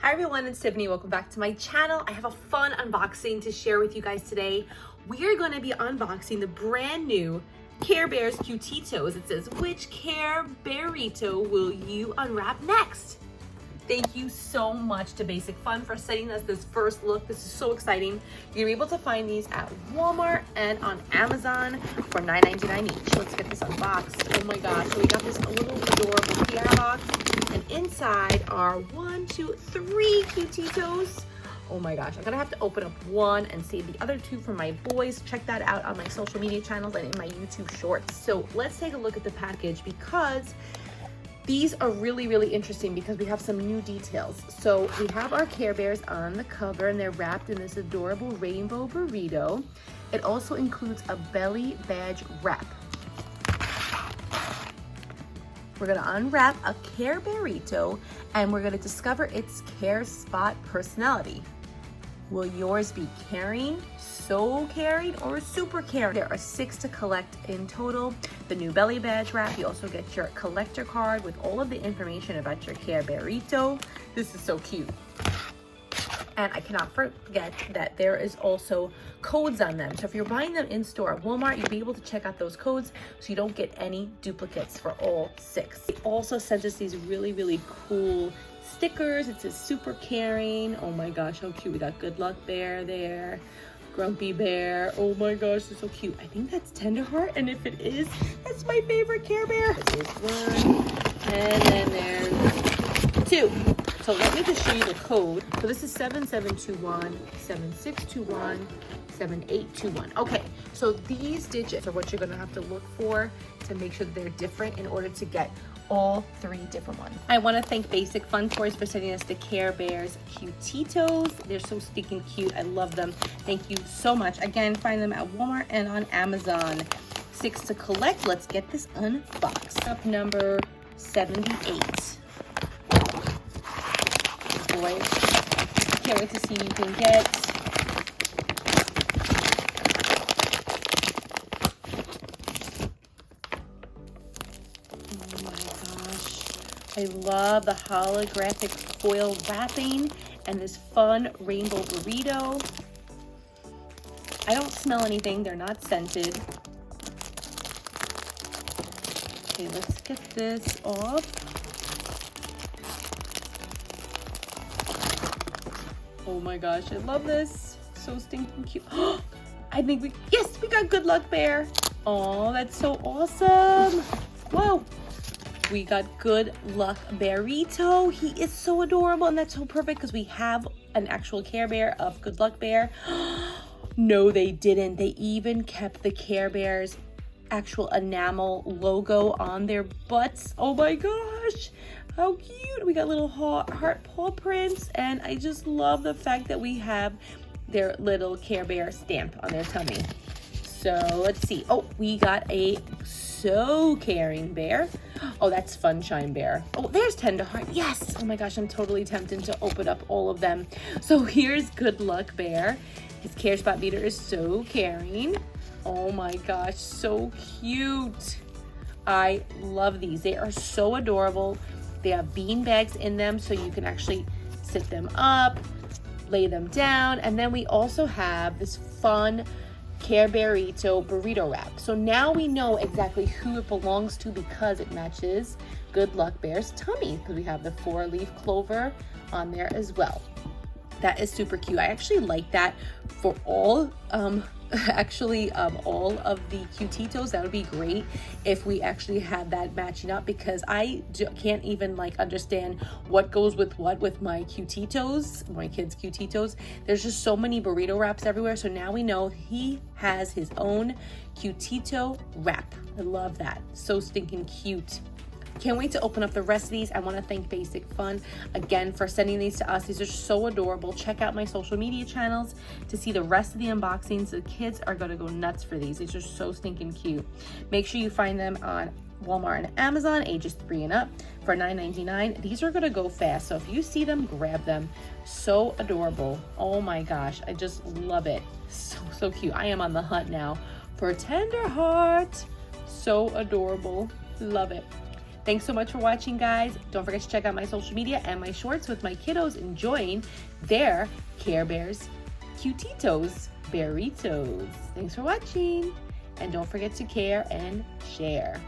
Hi everyone, it's Tiffany. Welcome back to my channel. I have a fun unboxing to share with you guys today. We are going to be unboxing the brand new Care Bears Cutetitos. It says, which Care Bearito will you unwrap next? Thank you so much to Basic Fun for sending us this first look. This is so exciting. You're able to find these at Walmart and on Amazon for $9.99 each. Let's get this unboxed. Oh my gosh, so we got this little adorable PR box, and inside are 1, 2, 3 Cutetitos. Oh my gosh, I'm gonna have to open up one and save the other 2 for my boys. Check that out on my social media channels and in my YouTube shorts. So let's take a look at the package, because these are really interesting because we have some new details. So we have our Care Bears on the cover and they're wrapped in this adorable rainbow burrito. It also includes a belly badge wrap. We're gonna unwrap a Care Bearito and we're gonna discover its Care Spot personality. Will yours be caring, so caring, or super caring? There are 6 to collect in total. The new belly badge wrap. You also get your collector card with all of the information about your Care Bearito. This is so cute. And I cannot forget that there is also codes on them. So if you're buying them in store at Walmart, you'll be able to check out those codes so you don't get any duplicates for all 6. They also sent us these really cool stickers. It says super caring. Oh my gosh, how cute. We got good luck bear there, grumpy bear. Oh my gosh, they're so cute. I think that's Tenderheart, and if it is, that's my favorite Care Bear. There's 1, and then there's 2. So let me just show you the code. So this is 7721, 7621, 7821. Okay, so these digits are what you're gonna have to look for to make sure that they're different in order to get all 3 different ones. I want to thank Basic Fun Toys for sending us the Care Bears Cutetitos. They're so stinking cute. I love them. Thank you so much. Again, find them at Walmart and on Amazon. 6 to collect. Let's get this unboxed. Up number 78. Boy, can't wait to see what you can get. I love the holographic foil wrapping and this fun rainbow burrito. I don't smell anything, they're not scented. Okay, let's get this off. Oh my gosh, I love this. So stinking cute. I think we got Good Luck Bear. Oh, that's so awesome. Whoa. We got Good Luck Bearito. He is so adorable, and that's so perfect because we have an actual Care Bear of Good Luck Bear. No, they didn't. They even kept the Care Bear's actual enamel logo on their butts. Oh my gosh, how cute. We got little heart paw prints, and I just love the fact that we have their little Care Bear stamp on their tummy. So let's see. Oh, we got a So Caring Bear. Oh, that's Funshine Bear. Oh, there's Tenderheart. Yes. Oh my gosh, I'm totally tempted to open up all of them. So here's Good Luck Bear. His Care Spot beater is So Caring. Oh my gosh, so cute. I love these. They are so adorable. They have bean bags in them so you can actually sit them up, lay them down, and then we also have this fun Care Bearito burrito wrap. So now we know exactly who it belongs to because it matches Good Luck Bear's tummy, because we have the 4-leaf clover on there as well. That is super cute. I actually like that for all all of the Cutetitos. That would be great if we actually had that matching up, because I can't even understand what goes with what with my Cutetitos, my kids' Cutetitos. There's just so many burrito wraps everywhere. So now we know he has his own Cutito wrap. I love that. So stinking cute. Can't wait to open up the rest of these. I want to thank Basic Fun again for sending these to us. These are so adorable. Check out my social media channels to see the rest of the unboxings. The kids are going to go nuts for these. These are so stinking cute. Make sure you find them on Walmart and Amazon, ages 3 and up, for $9.99. These are going to go fast, so if you see them, grab them. So adorable. Oh my gosh, I just love it. So cute. I am on the hunt now for Tenderheart. So adorable. Love it. Thanks so much for watching, guys. Don't forget to check out my social media and my shorts with my kiddos enjoying their Care Bears Cutetitos Bearitos. Thanks for watching. And don't forget to care and share.